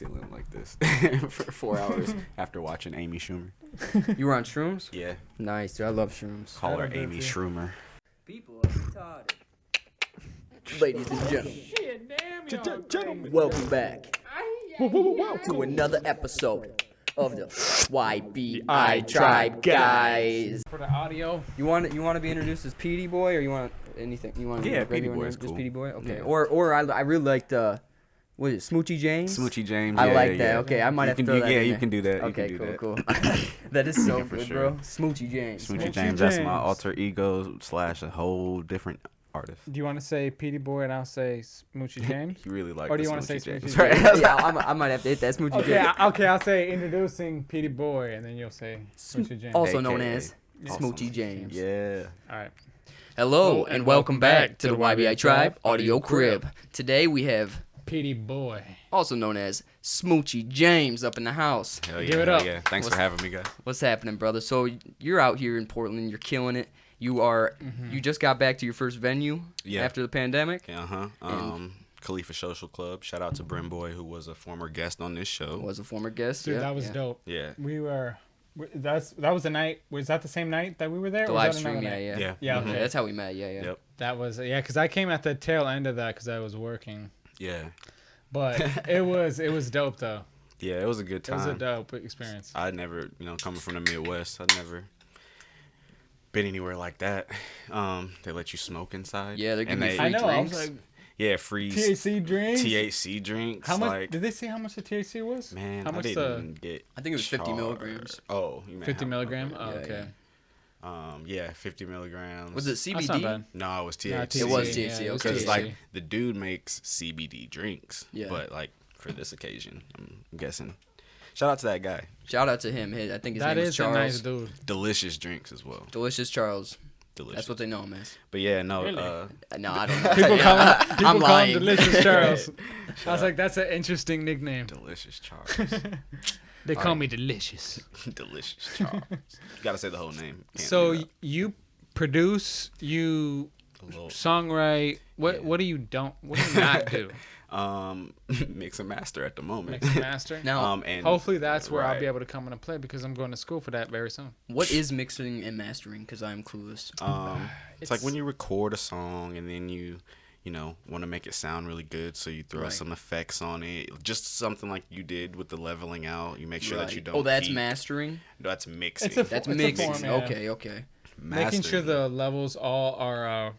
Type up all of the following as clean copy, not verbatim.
Feeling like this for 4 hours after watching Amy Schumer. You were on shrooms? Yeah. Nice, dude. I love shrooms. Call her Amy Schumer. People are retarded. Ladies and gentlemen, welcome back to another episode of the Y.B.I. Tribe, guys. For the audio, You want to be introduced as PeteyBoy, or you want anything? You want Yeah, regular PeteyBoy name? is Just cool. PeteyBoy? Okay. Yeah. Or I really liked what is it, Smoochie James? Smoochie James. I yeah, like yeah, that. yeah. Okay, I might have to throw that Yeah, in you there. can do that. Okay, you can do cool, that. cool. That is so For good, sure. bro. Smoochie James. Smoochie James. That's my alter ego / a whole different artist. do you want to say PeteyBoy and I'll say Smoochie James? You really like Or do the you wanna Smoochie say James. Smoochie Right? Yeah, I might have to hit that Smoochie Okay, James. I'll say introducing PeteyBoy and then you'll say Smoochie James. Also known AKA. as Awesome. Smoochie James. Yeah. All right. Hello and welcome back to the Y.B.I. Tribe Audio Crib. Today we have PeteyBoy. also known as Smoochie James up in the house. Hell yeah. Give it hell up. Yeah. Thanks for having me, guys. What's happening, brother? So you're out here in Portland. You're killing it. You just got back to your first venue Yeah. after the pandemic. Khalifa Social Club. Shout out to Brimboy, who was a former guest on this show. Was a former guest. Dude, yeah, that was yeah. dope. Yeah. That was the night. Was that the same night that we were there? The or was live that stream, another yeah, night? yeah. Yeah. Yeah, okay. That's how we met. Yeah, yeah. Yep. That was because I came at the tail end of that because I was working. Yeah. But it was dope though. Yeah. It was a good It time. was a dope experience. I never, coming from the Midwest, I'd never been anywhere like that. They let you smoke inside. Yeah, they give And you they- free I know. I drinks. was like, Yeah, free THC drinks. THC drinks. How much Like, did they say? How much the THC was? man, how I much didn't get. I think it was 50 milligrams. Oh, you meant 50 how- milligram. okay. Oh, Yeah, okay. Yeah, 50 milligrams. Was it That's not CBD? bad. No, it was THC. Nah, It was THC, THC, yeah, it was okay. Because THC. like the dude makes CBD drinks. Yeah. But like for this occasion, I'm guessing. Shout out to that guy. Shout out to him. I think his That name was is a Charles. nice dude. Delicious drinks as well. Delicious Charles. Delicious. That's what they know him as. But yeah, no. Really? No, I don't know. People I'm call him lying. Delicious Charles. I was like, that's an interesting nickname. Delicious Charles. They call me Delicious. Delicious Charles. You gotta say the whole name. Can't So leave you produce, you out a little. songwrite. What Yeah. what do you not do? Mix and master at the moment. Mix and master. Now, and Hopefully that's where I'll right. be able to come and play because I'm going to school for that very soon. what is mixing and mastering? Because I'm clueless. It's like when you record a song and then you want to make it sound really good, so you throw Right. some effects on it, just something like you did with the leveling out. You make sure that you Right. don't. Oh, that's peak. mastering? No, that's mixing. It's a That's It's a mixing. form, yeah. Okay. Making sure Mastering. the levels all are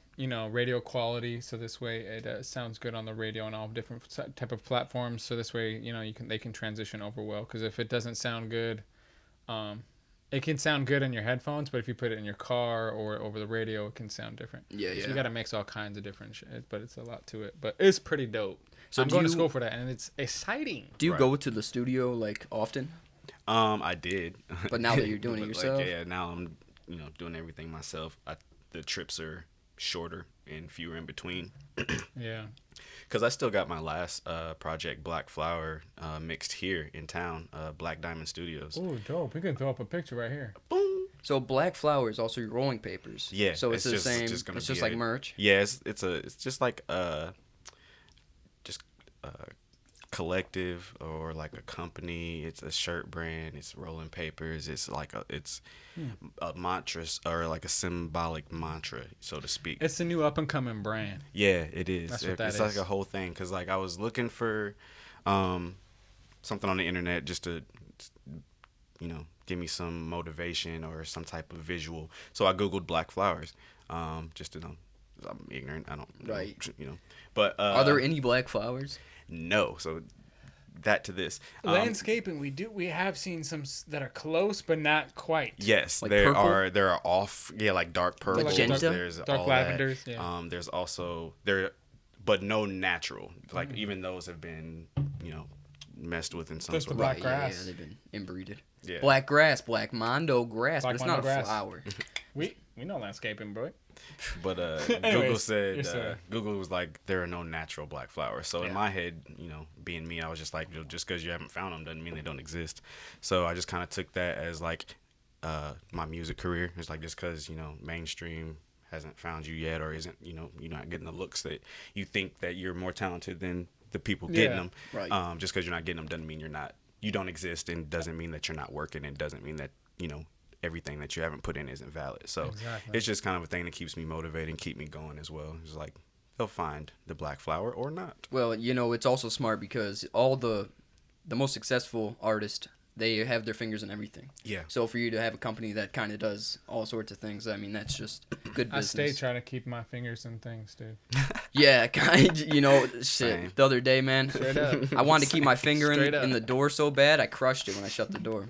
radio quality, so this way it sounds good on the radio and all different type of platforms. So this way they can transition over well. Because if it doesn't sound good, it can sound good in your headphones, but if you put it in your car or over the radio, it can sound different. Yeah, So yeah. you got to mix all kinds of different shit, but it's a lot to it. But it's pretty dope. So I'm do going to you- school for that, and it's exciting. Do you Right. go to the studio like often? I did. But now that you're doing it But, yourself? like, yeah, now I'm doing everything myself. The trips are shorter and fewer in between. Yeah. Because I still got my last project, Black Flower, mixed here in town, Black Diamond Studios. Oh, dope. We can throw up a picture right here. Boom. So Black Flower is also your rolling papers. Yeah, So it's the just- same. just gonna It's just be like a- merch. Yeah, it's just like collective or like a company. It's a shirt brand. It's rolling papers. It's like a mantra or like a symbolic mantra, so to speak. It's a new up and coming brand. Yeah, it is. That's what that it's is. like a whole thing because like I was looking for something on the internet just to give me some motivation or some type of visual. So I googled Black Flowers, just to know. I'm ignorant. I don't know, Right. But Are there any black flowers? no. So that to this. Landscaping, we have seen some that are close but not quite. Yes, Like there purple? are off, like dark purple. Magenta? There's Dark all lavenders, That. yeah. There's also but no natural. Like even those have been messed with in some Just sort the of black Yeah, grass. yeah, they've been inbreeded. Yeah. Black grass, black mondo grass, Black but it's mondo not a grass. flower. We know landscaping, bro. But Anyways, Google said yes, sir. Google was like there are no natural black flowers. So Yeah. in my head, being me, I was just like, just because you haven't found them doesn't mean they don't exist. So I just kind of took that as like my music career. It's like just because mainstream hasn't found you yet or isn't you're not getting the looks that you think that you're more talented than the people getting them. Right. Just because you're not getting them doesn't mean you don't exist, and doesn't mean that you're not working, and doesn't mean that everything that you haven't put in isn't valid. So it's just kind of a thing that keeps me motivated and keep me going as well. It's like they'll find the black flower or not. Well, it's also smart because all the most successful artists, they have their fingers in everything. Yeah. So for you to have a company that kind of does all sorts of things, I mean, that's just good business. I stay trying to keep my fingers in things, dude. Yeah, shit. Same. The other day, man, Straight up. I wanted to keep my finger Straight in up. the door so bad, I crushed it when I shut the door.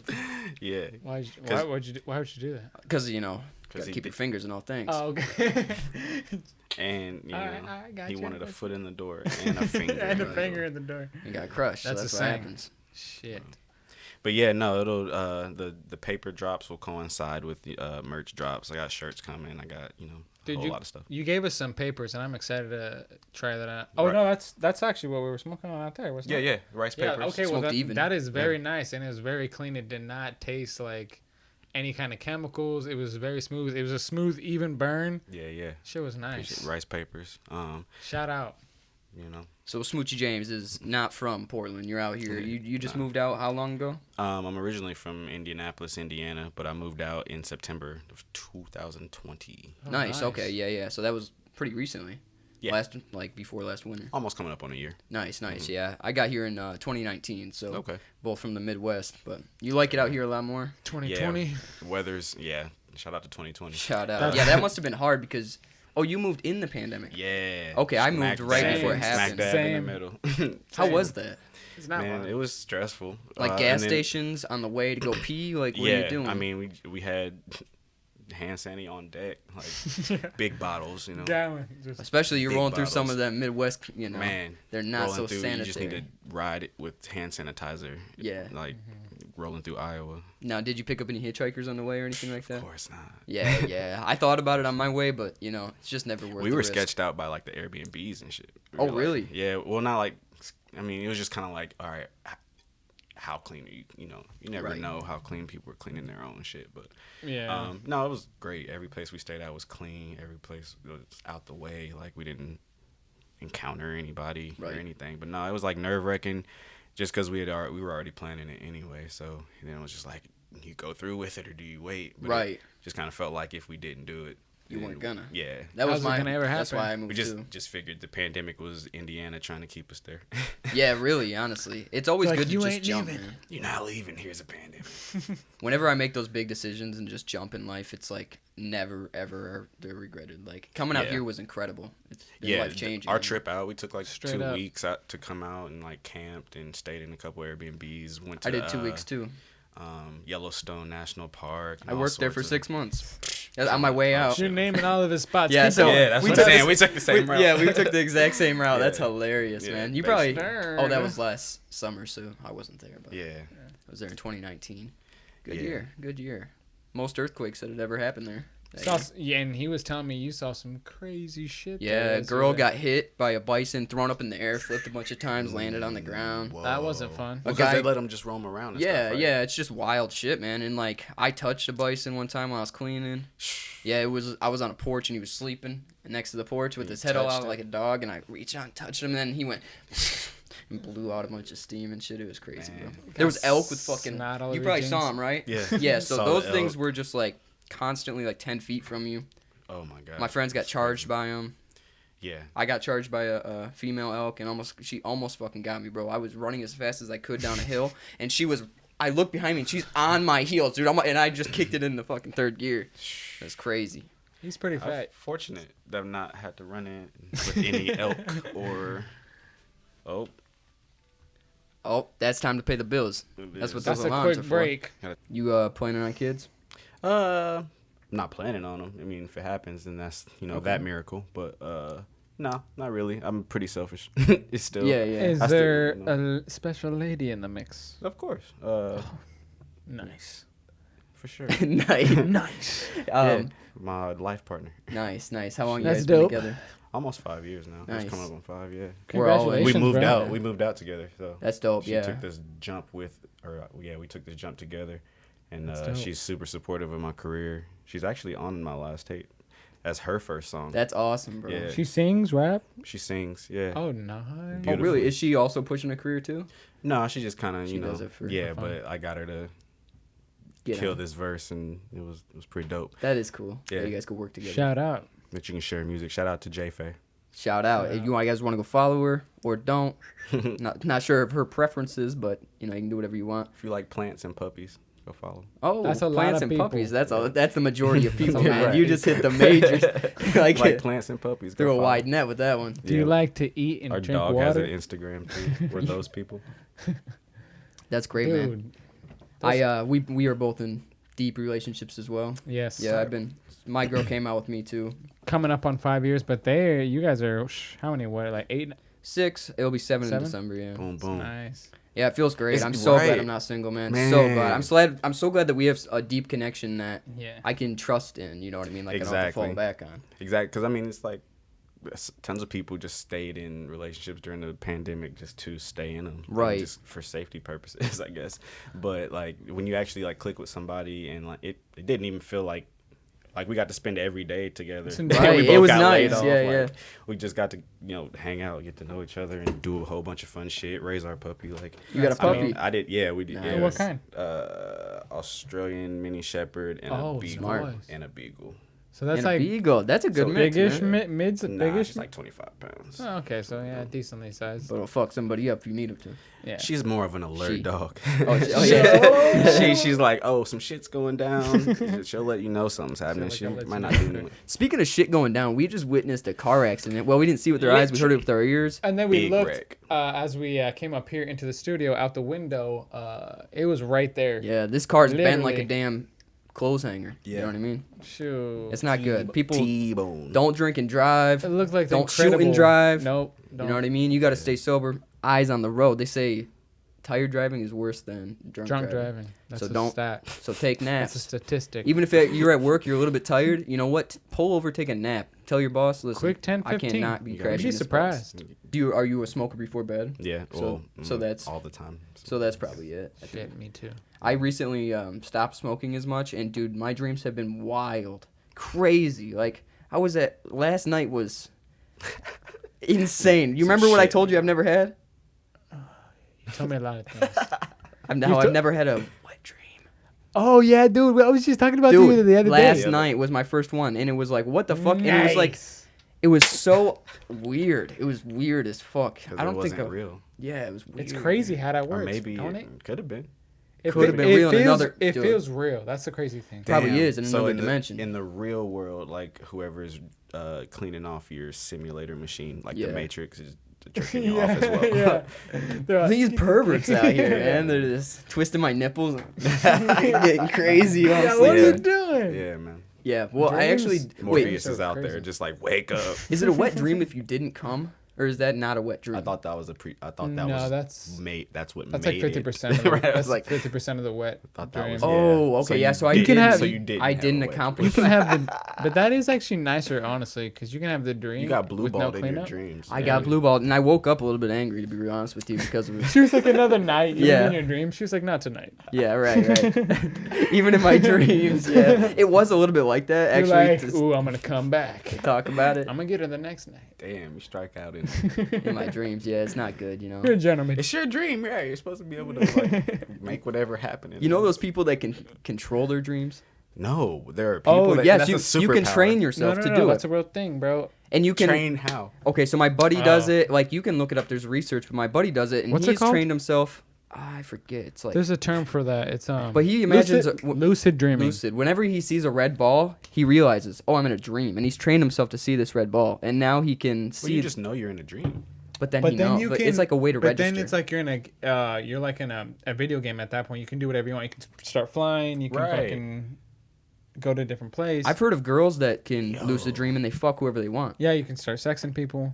Yeah. Why would you do that? Because, he gotta keep your did- fingers in all things. Oh, okay. And I got he you. wanted a foot in the door and a finger. and in a the finger door. in the door. You got crushed. That's That's the what same. happens. Shit. But yeah, no, it'll the paper drops will coincide with the merch drops. I got shirts coming. I got a whole lot of stuff. You gave us some papers, and I'm excited to try that out. Oh Right. no, that's actually what we were smoking on out there, wasn't it? Yeah, rice Yeah. papers. Okay. Well, Smoked even. that is very nice, and it was very clean. It did not taste like any kind of chemicals. It was very smooth. It was a smooth, even burn. Yeah. Shit was nice. Appreciate rice papers. Shout out. So Smoochie James is not from Portland. You're out here. You just Nah. moved out how long ago? I'm originally from Indianapolis, Indiana, but I moved out in September of 2020. Oh, Nice. Okay. Yeah. So that was pretty recently. Yeah. Before last winter. Almost coming up on a year. Nice. Yeah. I got here in 2019. So Okay. both from the Midwest, but you like it out here a lot more. 2020. Weather's Shout out to 2020. Shout out. Yeah, that must have been hard because you moved in the pandemic. Yeah. Okay, I moved right dab- before it smack happened. Smack dab in the middle. How was that? It's not Man, one. it was stressful. Like gas and then- stations on the way to go pee? Like, what are you doing? I mean, we had hand sanitizer on deck, like big bottles, Gallon. Just especially you're big rolling through some bottles. of that Midwest, Man, they're not rolling so through, sanitary. You just need to ride it with hand sanitizer. Yeah. Like rolling through Iowa. Now, did you pick up any hitchhikers on the way or anything like that? Of course not. Yeah. I thought about it on my way, but it's just never worth it. We were sketched out by like the Airbnbs and shit. We Oh, were, like- really? Yeah. Well, not like. I mean, it was just kind of like, all right, how clean are you? You never Right. know how clean people are cleaning their own shit. But yeah. no, it was great. Every place we stayed at was clean. Every place was out the way. Like we didn't encounter anybody or Right. anything. But no, it was like nerve wracking, just because we were already planning it anyway. So then it was just like, do you go through with it or do you wait? But Right. It just kind of felt like if we didn't do it, You then- weren't gonna. Yeah. That was How's it gonna ever That's happen? why I moved We too. just figured the pandemic was Indiana trying to keep us there. Yeah, really, honestly. It's always Like, good to you just ain't jump, leaving. man. You're not leaving. Here's a pandemic. Whenever I make those big decisions and just jump in life, it's like never, ever are they regretted. Like, coming out Yeah. here was incredible. It's been Yeah, life-changing. our trip out, we took like Straight 2 up. weeks out to come out and like camped and stayed in a couple Airbnbs. Went to I did 2 weeks, too. Yellowstone National Park. and I all worked there sorts for of- 6 months. On my way out. You're naming all of his spots. Yeah, Keep so- going. Yeah, that's We what took I'm saying. this- We took the same route. Yeah, we took the exact same route. That's Yeah. hilarious, Yeah, man. You basically. probably. Oh, that was last summer, so I wasn't there. But Yeah. I was there in 2019. Good Yeah. year. Good year. Most earthquakes that had ever happened there. that Saw year. yeah, and he was telling me you saw some crazy shit. Yeah, there. a girl got hit by a bison, thrown up in the air, flipped a bunch of times, landed on the ground. That wasn't fun. A Because guy- they let them just roam around. And Yeah, stuff, right? yeah, it's just wild shit, man. And like, I touched a bison one time while I was cleaning. Yeah, I was on a porch and he was sleeping next to the porch with You his head all touched out him? like a dog, and I reached out and touched him, and then he went and blew out a bunch of steam and shit. It was crazy, bro. Man. There was elk with fucking. Snot all You over probably your saw jeans. him, right? Yeah. Yeah. So Saw those the things elk. were just like constantly like 10 feet from you. Oh my god. My friends got charged by them. Yeah. I got charged by a female elk, and she almost fucking got me, bro. I was running as fast as I could down a hill, and she was. I looked behind me, and she's on my heels, dude. And I just kicked it in the fucking third gear. That's crazy. He's pretty I'm fat. fortunate that I've not had to run in with any elk or. Oh. That's time to pay the bills. That's what That's those a alarms quick are break. for. You planning on kids? Not planning on them. I mean, if it happens, then that's Okay. that miracle. But no, not really. I'm pretty selfish. It's still Yeah, yeah. Is I still, there you know. a special lady in the mix? Of course. Nice. For sure. nice. Nice. Yeah, my life partner. Nice. How long you That's guys been dope. together? Almost 5 years now. Nice. It's coming up on 5. Yeah. We're always- We Congratulations, moved bro. out. We moved out together. So That's dope. she Yeah. took this jump we took this jump together, and That's dope. she's super supportive of my career. She's actually on my last tape, That's her first song. That's awesome, bro. Yeah. She sings rap. She sings. Yeah. Oh, nice. Oh, Beautiful. really? Is she also pushing a career too? No, she just kind of She does it for yeah. fun. But I got her to Get kill on. this verse, and it was pretty dope. That is cool. Yeah. Yeah, you guys could work together. Shout out. That you can share music. Shout out to J Faye. Shout out. Shout If out. you guys want to go follow her or don't, not sure of her preferences, but you know you can do whatever you want. If you like plants and puppies, go follow. Oh, That's a lot plants of and people. puppies. That's the majority of people, man. Right. You just hit the majors. like Like plants and puppies. Go throw a follow. wide net with that one. Do you like to eat and Our drink dog has water? an Instagram too. We're those people. That's great, man. Dude. We are both in deep relationships as well. Yes. Yeah, my girl came out with me too. Coming up on 5 years, but you guys are how many? What, like 8? 6. It'll be 7 in Seven? December. Yeah. Boom boom. Nice. Yeah, it feels great. It's I'm so glad right. I'm not single, man. Man. So glad. I'm so glad that we have a deep connection that Yeah. I can trust in. You know what I mean? Like I don't have to fall Exactly. back on. Exactly. Because I mean, it's like tons of people just stayed in relationships during the pandemic just to stay in them, Right. Just for safety purposes, I guess. But like when you actually like click with somebody and like it didn't even feel like we got to spend every day together. Right, We it both was got laid nice, off, yeah, like, yeah. We just got to hang out, get to know each other, and do a whole bunch of fun shit. Raise our puppy. Like You got a I puppy? mean, I did. Yeah, we did. Nice. Yeah, What kind? Australian mini shepherd and Oh, a beagle smart. and a beagle. So that's and a like beagle. That's a good mix, biggish, man. mids, Nah, biggish. she's like 25 pounds. Oh, okay, so yeah, decently sized. But it'll fuck somebody up if you need him to. Yeah. She's more of an alert She. dog. Oh, yeah. She's like, oh, some shit's going down. She'll let you know something's happening. like, She I'll let might you not know. do it. Speaking of shit going down, we just witnessed a car accident. Well, we didn't see it with our eyes. We heard it with our ears. And then we Big looked wreck. as we came up here into the studio out the window. It was right there. Yeah, this car's bent like a Literally. damn clothes hanger. You Yeah. know what I mean? Shoot. It's not good. People T-bone. don't drink and drive. It looked like the Don't shoot and Incredible- drive. Nope. You know what I mean? You got to stay sober. Eyes on the road. They say tired driving is worse than drunk driving. That's So a don't- stat. So take That's a naps. statistic. Even if you're at work, you're a little bit tired. You know what? Pull over, take a nap. Tell your boss, listen. Quick 10, I 15. cannot be You gotta crashing. You'd be this place. surprised. Are you a smoker before bed? Yeah. So- Well, so that's- all the time. So that's probably it. I think. Shit, me too. I recently stopped smoking as much, and dude, my dreams have been wild, crazy. Like last night was insane. You remember what I shit. told you I've never had? You told me a lot of things. I've to- never had a wet dream. Oh yeah, dude. I was just talking about Dude, you the other last day. night was my first one, and it was like, what the fuck? And it was like, it was so weird. It was weird as fuck. I don't it think wasn't real. Yeah, it was weird. It's crazy how that Or works. maybe don't it it? could have been. It could've fe- been it real in feels, another- It dude. feels real. That's the crazy thing. Probably Damn. is in So another in the- dimension. In the real world, like whoever's cleaning off your simulator machine, like Yeah. the Matrix, is jerking you off as well. yeah. They're like, These perverts out here, man. They're just twisting my nipples, and getting crazy. yeah, Honestly. what are Yeah. you doing? Yeah, man. Yeah, well, I Dreams? actually Morpheus so is out crazy. there, just like wake up. Is it a wet dream if you didn't come, or is that not a wet dream? I thought that was I thought that No, was that's- That's what That's made like 50%. Of the, Right, I was that's like, like 50% of the wet thought that dream. was. Oh, yeah. okay, yeah, so I You can didn't. have- So you didn't. I have a didn't wet dream. accomplish. You can have the, but that is actually nicer, honestly, because you can have the dream. You got blue with no balled in your cleanup. dreams. I got blue balled, and I woke up a little bit angry, to be real honest with you, because of it. She was like another night. You Yeah. were in your dream. She was like, not tonight. Yeah, right. Even in my dreams, yeah, it was a little bit like that. You're Actually, like, to ooh, I'm gonna come back. talk about it I'm gonna get her the next night. Damn, you strike out in. in my dreams, yeah, it's not good, you know. You're a gentleman. It's your dream, yeah. You're supposed to be able to like make whatever happen. in You know it. those people that can control their dreams? No, there are people. Oh, that, Yes, that's a you can superpower. train No, yourself no, to no, do that's it, a real thing, bro. and you can. Train how? Okay, so my buddy does Oh. it. Like you can look it up. There's research, but my buddy does it, and What's it he's called? trained himself. I forget. It's like There's a term for that. It's But he imagines lucid dreaming. lucid. Whenever he sees a red ball, he realizes, oh, I'm in a dream, and he's trained himself to see this red ball, and now he can Well, see. you just know you're in a dream. but then But he then knows. you But can. it's like a way to but register. then it's like you're in you're like in a video game at that point. You can do whatever you want. You can start flying. You can Right. fucking go to a different place. I've heard of girls that can Yo. lucid dream and they fuck whoever they want. Yeah, you can start sexing people.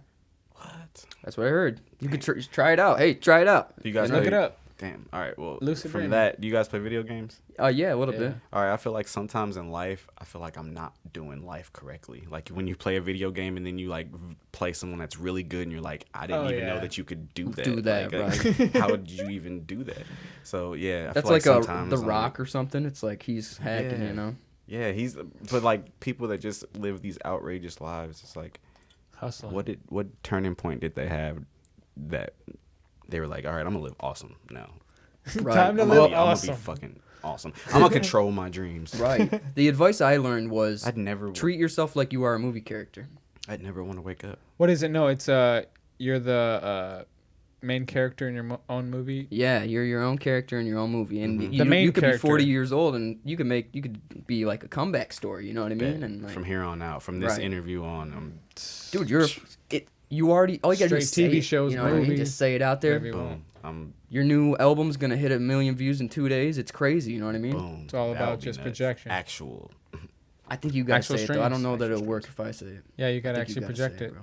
What? That's what I heard. You could try it out. Hey, try it out. You guys You know? Look it up. Damn. All right. Well, Lucid from dreaming. that, do you guys play video games? Yeah, a little Yeah. bit. All right. I feel like sometimes in life, I feel like I'm not doing life correctly. Like when you play a video game and then you like play someone that's really good, and you're like, I didn't Oh, even know yeah. that you could do that. Do that, Like, how did you even do that? So yeah, I That's feel like sometimes The I'm Rock or something. It's like he's hacking, Yeah. you know. Yeah, but like people that just live these outrageous lives. It's like, Hustling. what turning point did they have that they were like, all right, I'm gonna live awesome now. Right. Time to I'm live gonna awesome. be fucking awesome. I'm gonna control my dreams. Right. The advice I learned was I'd never yourself like you are a movie character. I'd never want to wake up. What is it? No, it's you're the main character in your own movie. Yeah, you're your own character in your own movie, and Mhm. you, The main you could character. be 40 years old, and you could be like a comeback story. You know what I mean? And like, From here on out, from this Right. interview on, dude, you already all you gotta do is Straight say TV it, shows, you know what I mean? movies, Just say it out there. whatever you boom, want. I'm Your new album's gonna hit 1 million views in 2 days. It's crazy. You know what I mean? boom. It's all That about would be just nuts. projection. Actual. I think you gotta Actual say it though. I don't streams. know that Actual it'll work if I say it. Yeah, you gotta I think you actually gotta project say it. bro.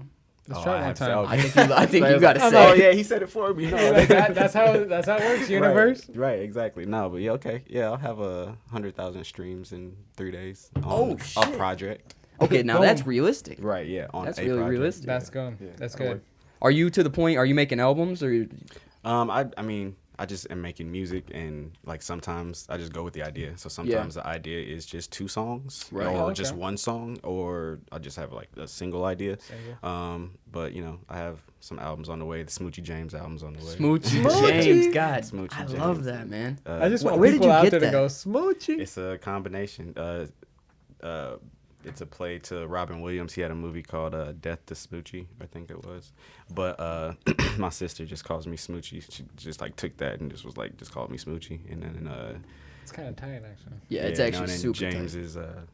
Let's Oh, try I it one have to- time. okay. I think you gotta I'm say like, it. yeah, he said it for me. No, Like that's how it works. Universe. Right, exactly. No, but yeah, okay. Yeah, I'll have 100,000 streams in 3 days. Oh, A shit. project. Okay, now that's realistic. Right, yeah. On That's a really project. realistic. That's good. Yeah, That's that'll good. Are you to the point? Are you making albums or? I mean, I just am making music, and like sometimes I just go with the idea. So sometimes the idea is just 2 songs, Right. or Oh, okay. just 1 song, or I just have like a single idea. Single. But you know, I have some albums on the way. The Smoochie James album's on the way. Smoochie James, God, Smoochie I James. love that, man. I just Wh- want where did people you out get there to that? go Smoochie. It's a combination. It's a play to Robin Williams. He had a movie called Death to Smoochie, I think it was. But my sister just calls me Smoochie. She just like took that and just was like, just called me Smoochie. And then It's kind of tight, actually. Yeah, it's you know, actually and then super James tight. is a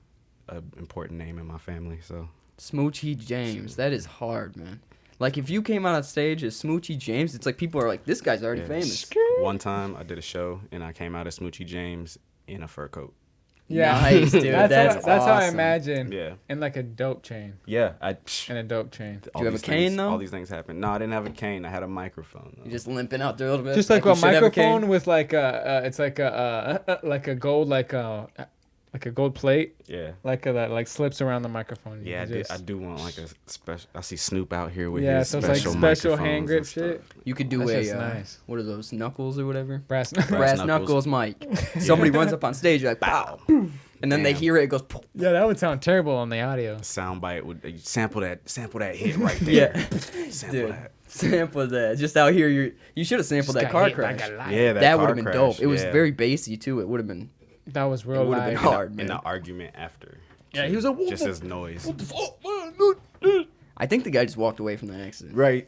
important name in my family. So Smoochie James, that is hard, man. Like if you came out on stage as Smoochie James, it's like people are like, this guy's already yeah. famous. One time I did a show and I came out as Smoochie James in a fur coat. Yeah, Nice, dude. That's how I awesome. imagine. Yeah, And like a dope chain. yeah. And a dope chain. all you have these a cane, things- though? All these things happened. No, I didn't have a cane. I had a microphone. Though. You just limping out there a little bit. Just like you a should have microphone cane. with like it's like a gold like a gold plate Yeah. that like slips around the microphone. You Yeah, just- I do want like a special. I see Snoop out here with Yeah, his so it's like special special microphones hand grip and stuff. shit. You could do That's a just nice. what are those, knuckles or whatever? Brass. Brass knuckles. knuckles mic. Somebody runs up on stage, you're like, pow, and then they Damn. hear it, it goes, poof. Yeah, that would sound terrible on the audio. Soundbite would sample that hit right there. Yeah. Sample Dude, that. sample that. Just out here, you should have sampled that car crash. Yeah, That would car have been crash, dope. It was yeah. very bassy too. It would have been. That was It real would have been live. hard, in man. the argument after. Yeah, he was like, just as noise. I think the guy just walked away from that accident. Right.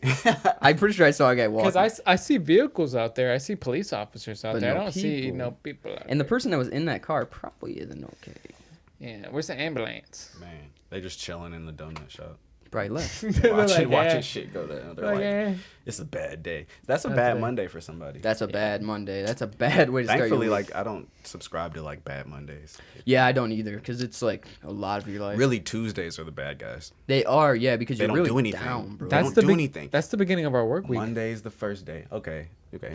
I'm pretty sure I saw a guy walking. Because I see vehicles out there. I see police officers out But there. no I don't see people. no people out And the there. person that was in that car probably isn't okay. Yeah, where's the ambulance? Man, they just chilling in the donut shop. Probably left. They're Watching like, shit go down. They're Like, like, eh. it's a bad day. That's a That's bad it. Monday for somebody. That's a bad Monday. That's a bad way to start your Thankfully, week. like I don't subscribe to like bad Mondays. Yeah, I don't either, because it's like a lot of your life. Really, Tuesdays are the bad guys. They are, yeah, because They you're don't really do anything. down, bro. They don't do anything. That's the beginning of our work week. Monday's the first day. Okay.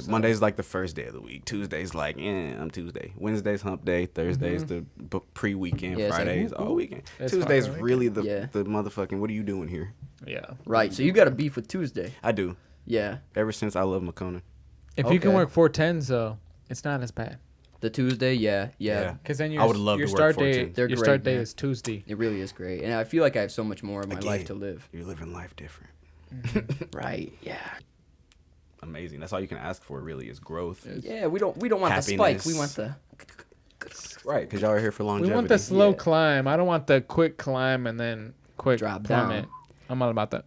Monday's like the first day of the week. Tuesday's like, I'm Tuesday. Wednesday's hump day. Thursday's the pre-weekend. Yeah, it's like, Friday's whoop, all whoop. weekend. It's Tuesday's fine. really the Yeah. the motherfucking. What are you doing here? Yeah. Right, so you got a beef with Tuesday. I do. Yeah, Ever since I love McCona. If you can Okay. work 410s though, it's not as bad. the Tuesday, yeah. Because then I would love your to work start 14. day, They're your great, start day man. is Tuesday. It really is great, and I feel like I have so much more of my life to Again. live. You're living life different. Right, yeah. Amazing. That's all you can ask for, really, is growth. Yeah, we don't want the spike. Happiness. We want the Right, because y'all are here for We longevity. want the slow Yeah. climb. I don't want the quick climb and then quick Drop plummet. down. I'm all about that.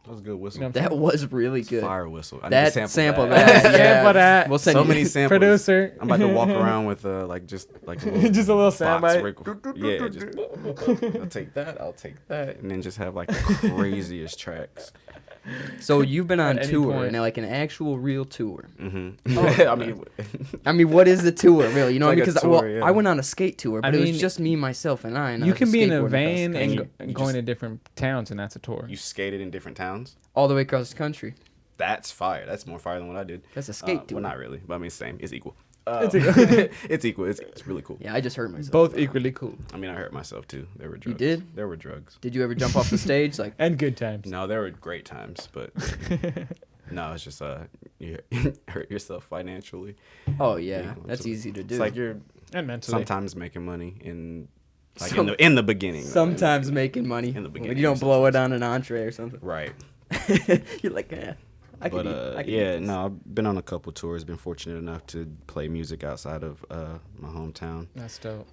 That was a good whistle. You know that was really It's good. fire whistle. I That need to sample that. that. Yeah. Sample that. We'll send So you many samples. Producer. I'm about to walk around with like just like a little Just a little box soundbite. Yeah, just I'll take that. I'll take that, and then just have like the craziest tracks. So you've been on At any tour, point. and like an actual real tour. Mm-hmm. I mean, I mean, what is the tour really? You know, Like a because tour, yeah. I went on a skate tour, but I it mean, was just me, myself, and I. And I You was can just be in a skateboarding across van the and country. you going just- to different towns, and that's a tour. you skated in different towns. all the way across the country. That's fire. That's more fire than what I did. That's a skate tour. Well, not really, but I mean, same. It's equal. It's equal. It's equal. It's really cool. Yeah, I just hurt myself. Both equally cool. I mean, I hurt myself too. There were You drugs. did? There were drugs. Did you ever jump off the stage? Like, And good times. No, there were great times, but no, it's just you hurt yourself financially. oh yeah, know, that's it's- easy to do. It's like And mentally. Sometimes making money in Some- in the beginning. though. Sometimes making money. In the beginning, When you don't blow it sometimes. on an entree or something. Right. You're like, I could But eat. I could yeah, eat this. no, I've been on a couple tours. Been fortunate enough to play music outside of my hometown. That's dope.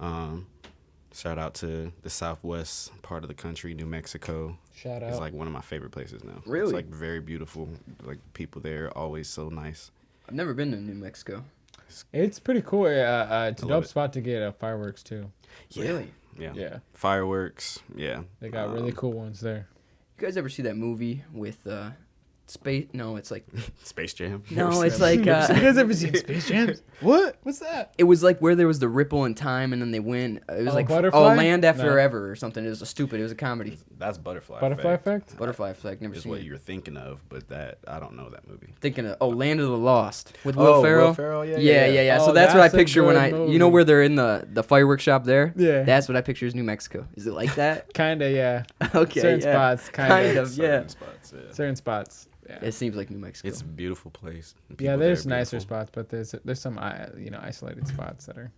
Shout out to the southwest part of the country, New Mexico. Shout It's out. like one of my favorite places now. Really? It's like very beautiful. Like people there are always so nice. I've never been to New Mexico. It's pretty cool. It's a love dope it. spot to get fireworks too. Really? Yeah. Yeah. Fireworks. Yeah. They got really cool ones there. You guys ever see that movie with space? No, it's like Space Jam. no, it's like You guys ever seen Space Jam? What? What's that? it was like where there was the ripple in time, and then they win. It was Oh, like Butterfly? Land After No. Ever or something. It was a stupid. It was a comedy. That's Butterfly. Butterfly Effect. Effect? Butterfly Effect. Never Is seen what it. you're thinking of, but that I don't know that movie. Thinking of Land of the Lost with Oh, Will Ferrell. Will Ferrell, yeah, yeah, yeah, yeah. So Oh, that's what I that's a picture when good I, movie. you know, where they're in the fireworks shop there. Yeah. That's what I picture as New Mexico. Is it like that? Kinda, yeah. Okay. Certain yeah. spots, kind of. Yeah. Certain spots, yeah. Certain spots. Yeah. It seems like New Mexico. It's a beautiful place. Yeah, People there there's are nicer beautiful. spots, but there's some isolated spots that are.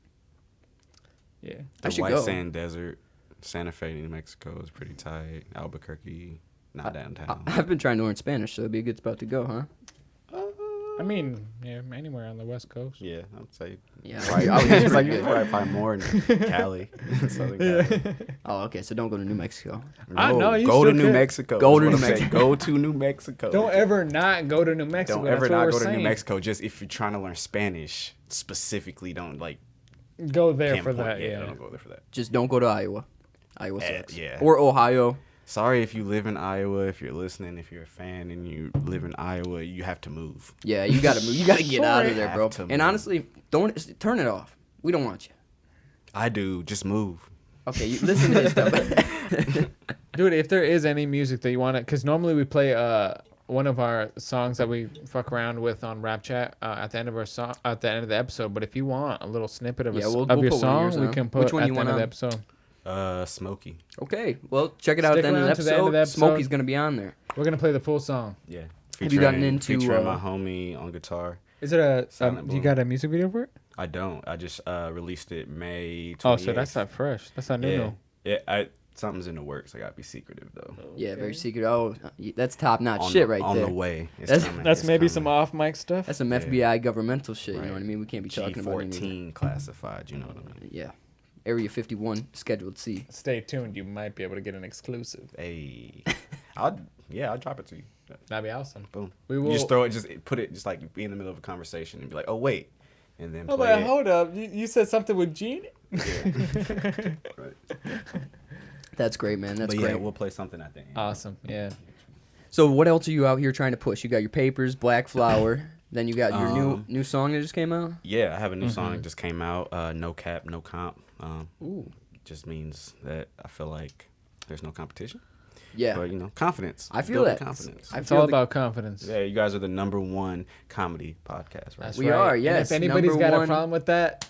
Yeah. I The should White go. Sand Desert, Santa Fe, New Mexico is pretty tight. Albuquerque, not downtown. I've been trying to learn Spanish, so it'd be a good spot to go, huh? I mean, yeah, anywhere on the West Coast. Yeah, I'd say. Yeah. I was It's like pretty you good. probably find more in Cali, Southern Cali. Oh, okay. So don't go to New Mexico. No, you go to still New could. Mexico. Go is to what New I'm saying. Mexico. Go to New Mexico. Don't ever not go to New Mexico. Don't ever That's what not we're go to saying. New Mexico. Just if you're trying to learn Spanish specifically, don't like Go there for pinpoint. that. Yeah, Yeah. don't go there for that. Just don't go to Iowa. Iowa sucks. Yeah. Or Ohio. Sorry if you live in Iowa. If you're listening, if you're a fan and you live in Iowa, you have to move. Yeah, you gotta move. You gotta get out of there, bro. Have to And move. honestly, don't turn it off. We don't want you. I do. Just move. Okay, you listen to this stuff. Dude, if there is any music that you want to, because normally we play one of our songs that we fuck around with on Rap Chat at the end of our song, at the end of the episode. But if you want a little snippet of Yeah, of we'll your put one of song, yours we on. can put Which one at you the want end of the on? episode. Smokey. Okay, well, check it out at Stick the end of the around to the end of episode. the episode. Smokey's gonna be on there. We're gonna play the full song. Yeah. Have you gotten into, featuring my homie on guitar? Is it a? Silent Do you Boom. got a music video for it? I don't. I just released it May 28th. Oh, so that's not fresh. That's not new. Yeah. No. Yeah. Something's in the works. I gotta be secretive though. Yeah, very secret. Oh, that's top notch On shit the, right on there. the way. It's That's- coming, That's it's maybe coming. some off mic stuff. That's some Yeah. FBI governmental shit. You know Right. what I mean? We can't be talking about any of that. G14 classified. You know what I mean? Yeah, Area 51 Scheduled C. Stay tuned. You might be able to get an exclusive. Hey, I'll drop it to you. That'd be awesome. Boom. We You will. just throw it. Just put it. Just like be in the middle of a conversation and be like, oh wait, and then Oh, play but it. hold up. You said something with Gene? Yeah. Right. That's great, man. That's But great. yeah, we'll play something at the end. Awesome. Yeah. So what else are you out here trying to push? You got your papers, Black Flower. Then you got your new song that just came out. Yeah, I have a new song that just came out. No cap, no comp. Ooh. Just means that I feel like there's no competition. Yeah. But you know, confidence. I feel Building that. confidence. I It's feel all the- about confidence. Yeah, you guys are the #1 comedy podcast, right? That's We right. are, And yes, if anybody's number got a one. problem with that,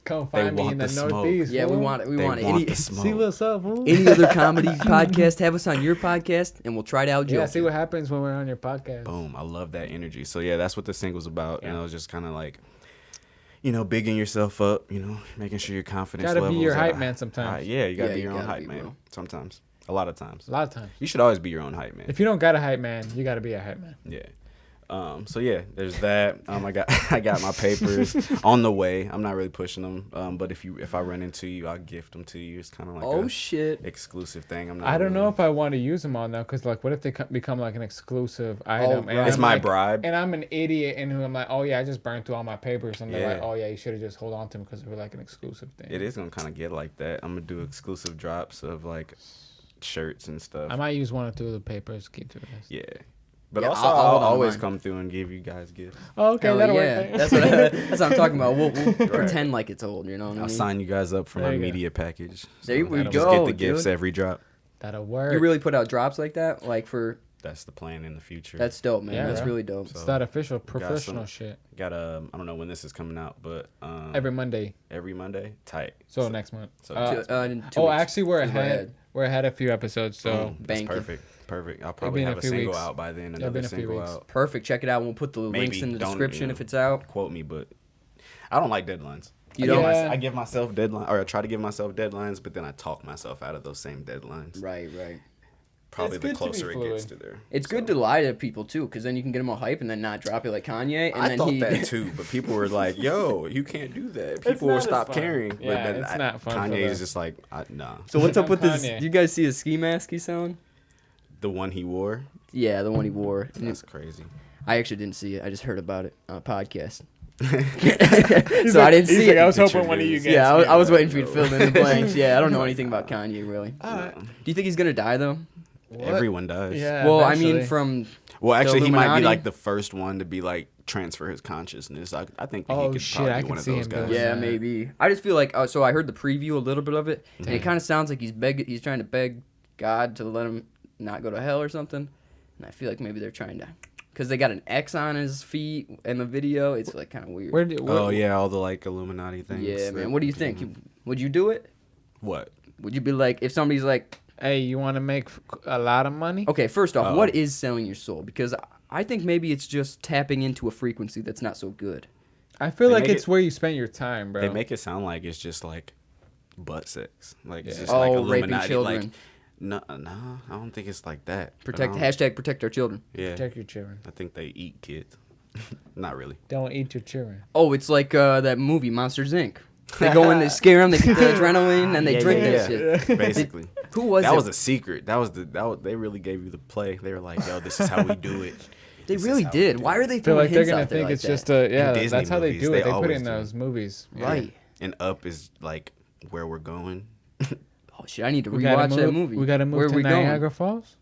come They find me want in the the smoke. Northeast. Yeah, we fool. want it. We They want it. want Any, the smoke. See what's up, fool? any other comedy podcast, have us on your podcast, and we'll try to outjoke. Yeah, see you. what happens when we're on your podcast. Boom. I love that energy. So yeah, that's what the single's about. Yeah. You know, just kind of like, you know, bigging yourself up. You know, making sure your confidence Gotta be levels your are hype high. man sometimes. Yeah, you gotta Yeah, be you your own gotta hype be, man. bro. Sometimes, a lot of times. A lot of times. You should always be your own hype man. If you don't got a hype man, you got to be a hype man. Yeah. So yeah, there's that. I got my papers on the way. I'm not really pushing them. But if I run into you, I'll gift them to you. It's kind of like Oh a shit. exclusive thing. I'm not. I don't know really- if I want to use them all now, because like, what if they become like an exclusive item? right. And It's I'm my like- bribe. And I'm an idiot, and who I'm like, oh yeah, I just burned through all my papers, and they're like, Yeah. oh yeah, you should have just hold on to them because they were like an exclusive thing. It is gonna kind of get like that. I'm gonna do exclusive drops of like shirts and stuff. I might use one or two of the papers. Keep doing this. Yeah. But Yeah, also, I'll I'll hold on to always mine. come through and give you guys gifts. Oh, okay, Hell that'll yeah. work. That's what I'm talking about. We'll pretend like it's old. You know what I I'll mean? sign you guys up for There my you go. media package. There we just go, get the gifts dude. every drop. That'll work. You really put out drops like that, like for That's the plan in the future. that's dope, man. Yeah, That's right. really dope. It's So, that official got professional some- shit. Got I don't know when this is coming out, but Every Monday. every Monday, tight. So next month. So In 2 Oh, weeks. actually, we're 'Cause we're ahead. ahead. We're ahead a few episodes, so boom, that's banking. perfect. I'll be probably in have a a few single weeks. out by then. It'll be Another in a few single weeks. out. Perfect. Check it out. We'll put the links Maybe in the don't, description you know, if it's out. Quote me, but I don't like deadlines. You don't? I give myself deadline, or I try to give myself deadlines, but then I talk myself out of those same deadlines. Right. Probably It's the good to be closer it gets fluid. to there. It's good to lie to people too, because then you can get them all hype and then not drop it like Kanye. And I then thought that too, but people were like, "Yo, you can't do that." People will not as stop fun. caring. Yeah, but then it's not fun for Kanye is them. just like, nah. So what's up with this? Kanye. Do you guys see his ski mask he's selling? The one he wore, Yeah, the one he wore. that's crazy. I actually didn't see it. I just heard about it on a podcast. He's So like- I didn't he's see like, it. I was Get hoping your one of you news. guys. Yeah, knew I was that. waiting for you to fill in the blanks. Yeah, I don't know anything about Kanye really. Uh, Do you think he's gonna die though? what? Everyone does. Yeah. Well, eventually. I mean, from Well, actually, he might be Illuminati? like the first one to be like transfer his consciousness. I think Oh, he could shit, probably I be could one of see those him guys. doing yeah, that. maybe. I just feel like so I heard the preview a little bit of it, and it kind of sounds like he's trying to beg God to let him not go to hell or something. And I feel like maybe they're trying to, because they got an X on his feet in the video. It's like kind of weird. Oh yeah, all the like Illuminati things. Yeah, that- man. What do you think? Would you do it? What? Would you be like, if somebody's like, Hey, you want to make a lot of money? okay, first off, Uh-oh. what is selling your soul? Because I think maybe it's just tapping into a frequency that's not so good. I feel They like make it's it- where you spend your time, bro. They make it sound like it's just like butt sex. Like it's Yeah. just like Oh, raping Illuminati. children. Like no, I don't think it's like that. But Protect I don't- hashtag protect our children. Yeah, Protect your children. I think they eat kids. Not really. Don't eat your children. Oh, it's like that movie Monsters Inc. They go in, they scare them, they get the adrenaline, and they Yeah, drink yeah, that yeah. shit. Basically, Who was that it? was a secret. They really gave you the play. They were like, "Yo, this is how we do it." They This is really how we did. do Why it. are they I feel throwing like they're hints gonna out there think like it's that? just a In Disney that's how they movies, do they it. They put always in do. those movies. Yeah. Right. And Up is like where we're going. Oh shit! I need to We gotta rewatch that move- movie. We gotta move Where to we Niagara going? Falls.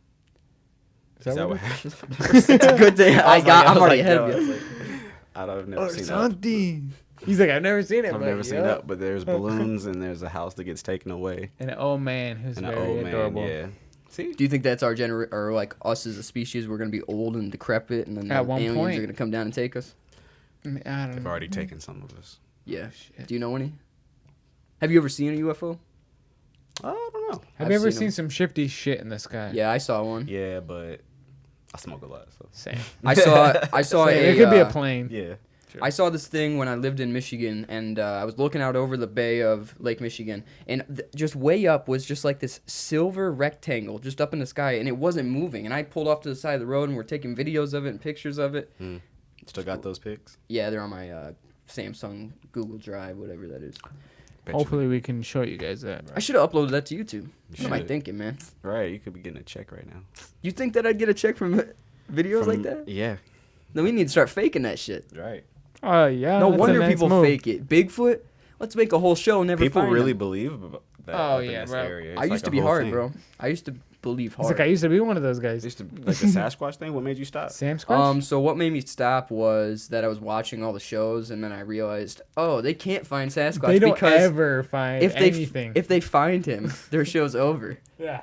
Is that what it is? happened? It's a good day. I'm already ahead yo, of I was you. like, I've never Or seen Up. something. He's like, I've never seen it. I've but never seen yeah. Up, but there's balloons and there's a house that gets taken away And an old man who's and an very old man. adorable. Yeah. See? Do you think that's our or like us as a species? We're gonna be old and decrepit, and then At the one aliens point. are gonna come down and take us? I don't They've know. already taken some of us. Yeah. Shit. Do you know any? Have you ever seen a UFO? I don't know. Have I've you ever seen seen 'em. some shifty shit in the sky? Yeah, I saw one. Yeah, but I smoke a lot, so. Same. I saw Same. a. It could be a uh, plane. Yeah. I saw this thing when I lived in Michigan, and I was looking out over the bay of Lake Michigan, and just way up was just like this silver rectangle just up in the sky, and it wasn't moving. And I pulled off to the side of the road, and we're taking videos of it and pictures of it. Still got those pics? Yeah, they're on my Samsung Google Drive, whatever that is. Bet you- Hopefully we can show you guys that. I should have uploaded that to YouTube. What am I should. thinking, man? Right, you could be getting a check right now. You think that I'd get a check from videos From- like that? Yeah. Then we need to start faking that shit. Right. Oh yeah. No that's a wonder nice people move. fake it. Bigfoot? Let's make a whole show and never People find really him. believe that Oh, up in yeah, this bro. area. It's I like used a to be whole hard, thing. bro. I used to believe It's hard. like I used to be one of those guys. Used to like the Sasquatch thing. What made you stop? Sam Squatch. So what made me stop was that I was watching all the shows, and then I realized, oh, they can't find Sasquatch they don't because ever find if they anything. if they find him, their show's over. yeah.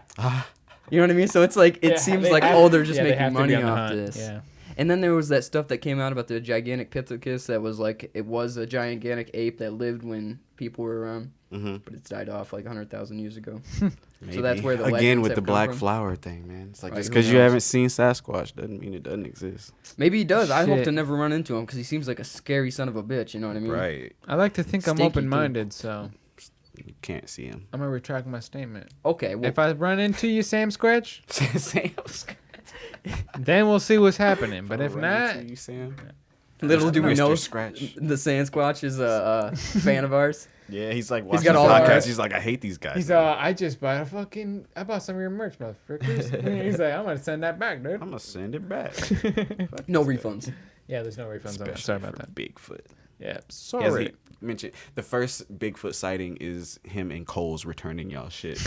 You know what I mean? So it's like it Yeah, seems they like have- they're just yeah, they making have to money be on the off hunt, this. Yeah. And then there was that stuff that came out about the gigantic Pithecanthropus that was like it was a gigantic ape that lived when people were around, Mm-hmm. but it's died off like 100,000 years ago. Maybe. that's where the again legends with have the come black from. flower thing, man. It's like Right, just who because you knows? haven't seen Sasquatch doesn't mean it doesn't exist. Maybe he does. I hope Shit. to never run into him because he seems like a scary son of a bitch. You know what I mean? Right. I like to think I'm Stinky open-minded, so You can't see him. I'm gonna retract my statement. Okay. Well, If I run into you, Sam Squatch, Sam. then we'll see what's happening. But if Run not, into you, Sam. little do we Mr. know, Scratch. the Sasquatch is a fan of ours. Yeah, he's like watching got the all podcast. ours. He's like, I hate these guys. he's I just bought I bought some of your merch, motherfuckers. He's like, I'm gonna send that back, dude. I'm gonna send it back. No refunds. Yeah, there's no refunds on it. Especially Sorry about for that. Bigfoot. Yeah, Yes, sorry. he mentioned the first Bigfoot sighting is him and Cole's returning y'all shit.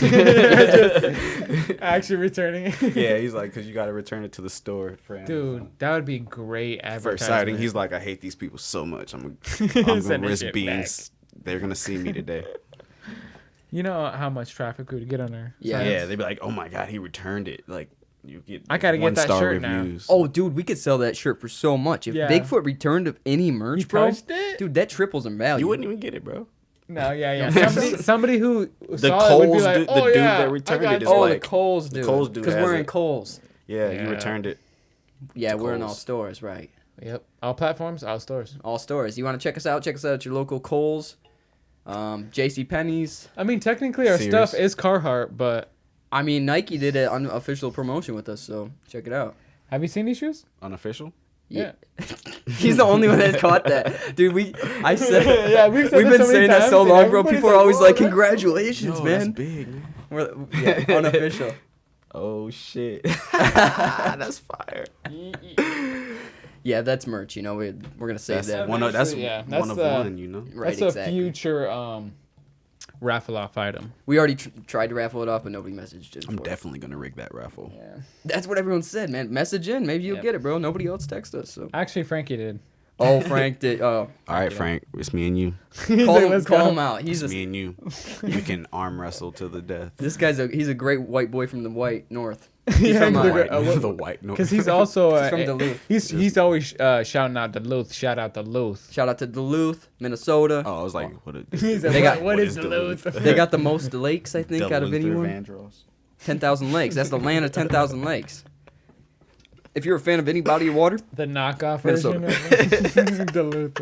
Actually returning. Yeah, he's like, because you got to return it to the store for Amazon. Dude, that would be great advertisement. First sighting, he's like, I hate these people so much. I'm gonna Send that risk shit beans. They're gonna see me today. You know how much traffic we would get on there. Yeah. Yeah, they'd be like, oh my god, he returned it. Like, you get I gotta get that 1-star shirt now. reviews. Oh, dude, we could sell that shirt for so much. If Yeah. Bigfoot returned any merch, You bro, touched it? dude, that triples in value. You wouldn't even get it, bro. No, yeah. Somebody who The saw it would be Coles like, dude- the oh dude yeah, that returned I it got is you." Oh, like- the Kohl's dude. Kohl's dude Because has we're in it. Kohl's. Yeah, Yeah. you returned it. Yeah, we're in all Kohl's. stores, right? Yep, all platforms, all stores. All stores. You want to check us out? Check us out at your local Kohl's. J.C. Penney's. I mean, technically our Sears. stuff is Carhartt, but I mean, Nike did an unofficial promotion with us, so check it out. have you seen these shoes? Unofficial? Yeah. He's the only one that's caught that. Dude, I said Yeah, we've said we've this been so many saying that times, so and long, bro. everybody's People are like, always "Whoa, like, that's-" congratulations, No, man. that's big, man. Yeah, unofficial. Oh, shit. That's fire. Yeah, that's merch, you know. We're going to save That's that. one of, that's Yeah, one of that's, one, you know? Right, That's a exactly. future raffle off item. We already tried to raffle it off, but nobody messaged it. I'm for it. definitely going to rig that raffle. Yeah. That's what everyone said, man. Message in. Maybe you'll Yep. get it, bro. Nobody else text us. So. Actually, Frankie did. Oh, Frank did. Oh, All right, Frank. It's me and you. call him out. He's It's a, me and you. We can arm wrestle to the death. this guy's he's a great white boy from the white north. He's Yeah, from the White, what- the white noise. Because he's also He's from Duluth. He's always shouting out Duluth. Shout out Duluth. Shout out to Duluth, Minnesota. Oh, I was like, what? He's They got- what is Duluth? They got the most lakes, I think, out of Luther anyone. Vandross. 10,000 lakes. That's the land of 10,000 lakes. If you're a fan of any body of water, The knockoff Minnesota. version of Duluth.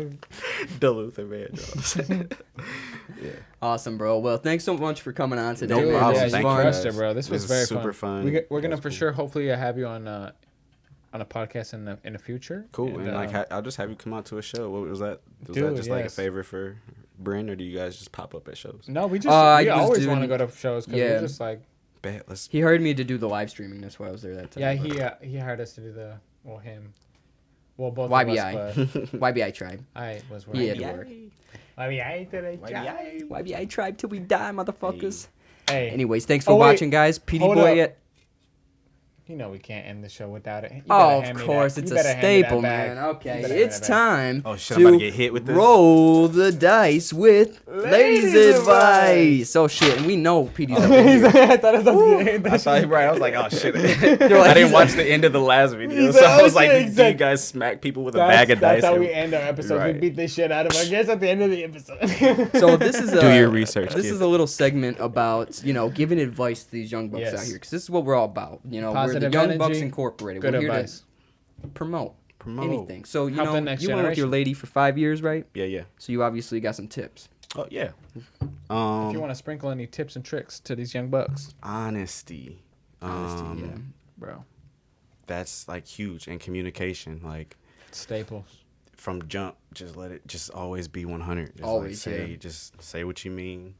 Luther Vandross. awesome, bro. Well, thanks so much for coming on today. No man. problem. This Yeah, was you Thank you, fun. crushed guys. it, bro. This was This very is super fun. We're gonna That's for cool. sure, hopefully, have you on a podcast in the future. Cool. And, And like, I'll just have you come out to a show. What was that? Was Dude, that just like a yes. favor for Bryn, or do you guys just pop up at shows? no, we just I we was always doing- want to go to shows because yeah. we're just like Bet. Let's. He hired me to do the live streaming. That's why I was there that time. yeah he hired us to do him both Y.B.I. of us, but Y.B.I. tribe. I was He working. had to work. Y.B.I. today. Y.B.I. tribe till we die, motherfuckers. Hey, Anyways, thanks for Oh, wait. watching, guys. Hold PeteyBoy up. at. you know we can't end the show without it. You Oh, better of hand me course, that. it's You a better hand me that staple, bag. man. Okay, You better hand it's me that bag. time Oh shit! I'm about to get hit with this. roll the dice with ladies' Ladies' advice. Oh shit, and we know Petey's up in here. I thought it was I thought right. I was like, oh shit! You're like, I didn't watch the end of the last video, He's so like, I was like, okay, do you guys smack people with a bag of dice? That's how or- we end our episode. Right. We beat the shit out of our guests at the end of the episode. So this is Do your research, This kids. is a little segment about giving advice to these young bucks Yes. out here, because this is what we're all about. We're the Positive Young energy, Bucks Incorporated. Good We're here advice. to promote Promote. anything. So Help the next you went with your generation. lady for 5 years, right? Yeah. So you obviously got some tips. Oh yeah. If you want to sprinkle any tips and tricks to these young bucks, Honesty. Honesty, yeah. bro, That's like huge, and communication. Like staples. from jump, just always be 100. Just Always, just say what you mean.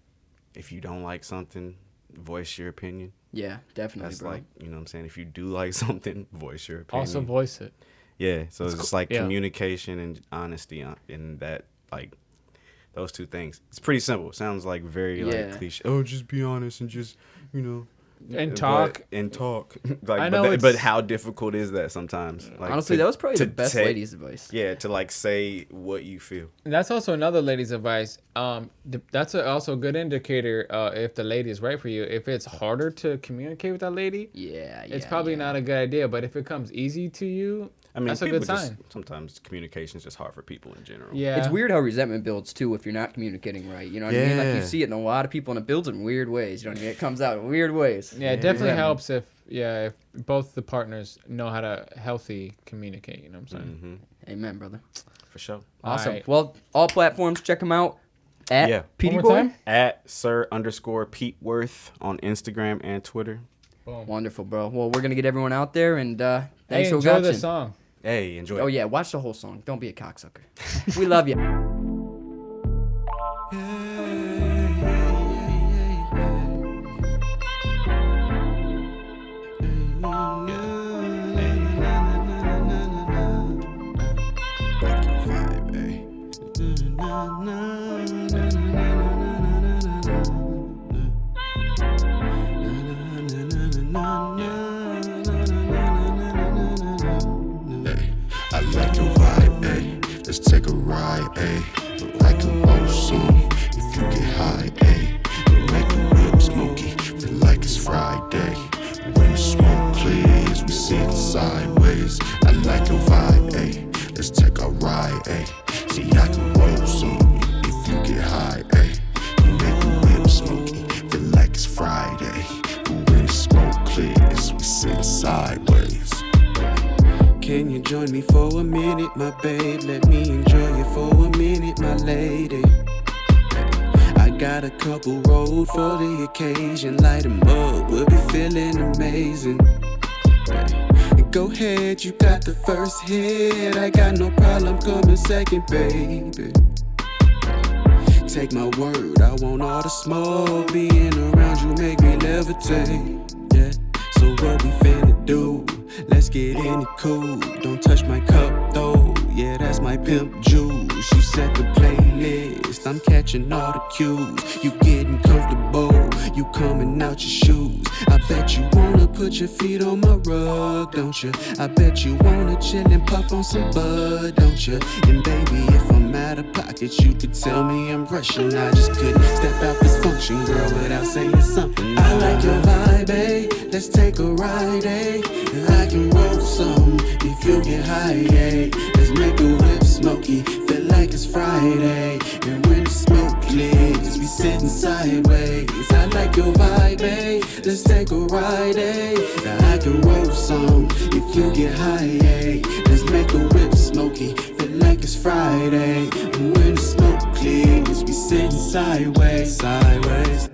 If you don't like something, voice your opinion. Yeah, definitely, That's bro. like, you know what I'm saying? If you do like something, voice your opinion. Also voice it. Yeah, so it's just like Yeah. communication and honesty in that, like, those two things. It's pretty simple. It sounds like very Yeah. like cliche. Oh, just be honest and just, And talk. and talk. Like, I know but it's- how difficult is that sometimes? Like, Honestly, that was probably the best ladies' advice. Yeah, to like say what you feel. That's also another lady's advice. That's also a good indicator if the lady is right for you. If it's harder to communicate with that lady, Yeah, it's probably not a good idea. But if it comes easy to you, I mean, that's a people good just- sign. Sometimes communication is just hard for people in general. Yeah, It's weird how resentment builds too if you're not communicating right. You know what I mean? Like you Yeah. see it in a lot of people, and it builds in weird ways. You know what I mean? It comes out in weird ways. Yeah, it definitely Resentment. helps if both the partners know how to healthy communicate. You know what I'm saying? Mm-hmm. Amen, brother. For sure. Awesome. Alright. Well, all platforms, check them out at Yeah. One more PeteyBoy. time? At Sir_Pete Worth on Instagram and Twitter. Boom. Wonderful, bro. Well, we're gonna get everyone out there, and Hey, thanks for enjoy watching. the song. Hey, enjoy Oh it. yeah, watch the whole song. Don't be a cocksucker. We love you. I like your vibe, ayy. Let's take a ride, ayy. Like a ocean, if you get high, ayy. Make a whip, Smokey, feel like it's Friday. When the smoke clears, we sit sideways. I like your vibe, ayy. Let's take a ride, ayy. See, I can roll soon, if you get high, ayy. Make a whip, Smokey, feel like it's Friday. When the smoke clears, we sit sideways. Can you join me for a minute, my babe? Let me enjoy you for a minute, my lady. got a couple rolled for the occasion. Light 'em up, we'll be feeling amazing. Go ahead, you got the first hit. I got no problem coming second, baby. Take my word, I want all the smoke. Being around you make me levitate. Yeah, so what we finna do? Let's get in it cool. Don't touch my cup though. Yeah, that's my pimp juice. You set the playlist, I'm catching all the cues. You getting comfortable, you coming out your shoes. I bet you wanna put your feet on my rug, don't you? I bet you wanna chill and puff on some bud, don't you? And baby, if I'm out of pocket, you could tell me I'm rushing. I just couldn't step out this function, girl, without saying something. I like your vibe, eh? Let's take a ride, eh? And I can roll some if you get high, eh? Let's make the whip smoky, feel like it's Friday. And when the smoke clears, we sitting sideways. I like your vibe, eh? Let's take a ride, eh? Now I can roll some if you get high, eh? Let's make the whip smoky, feel like it's Friday. And when the smoke clears, we sitting sideways, sideways.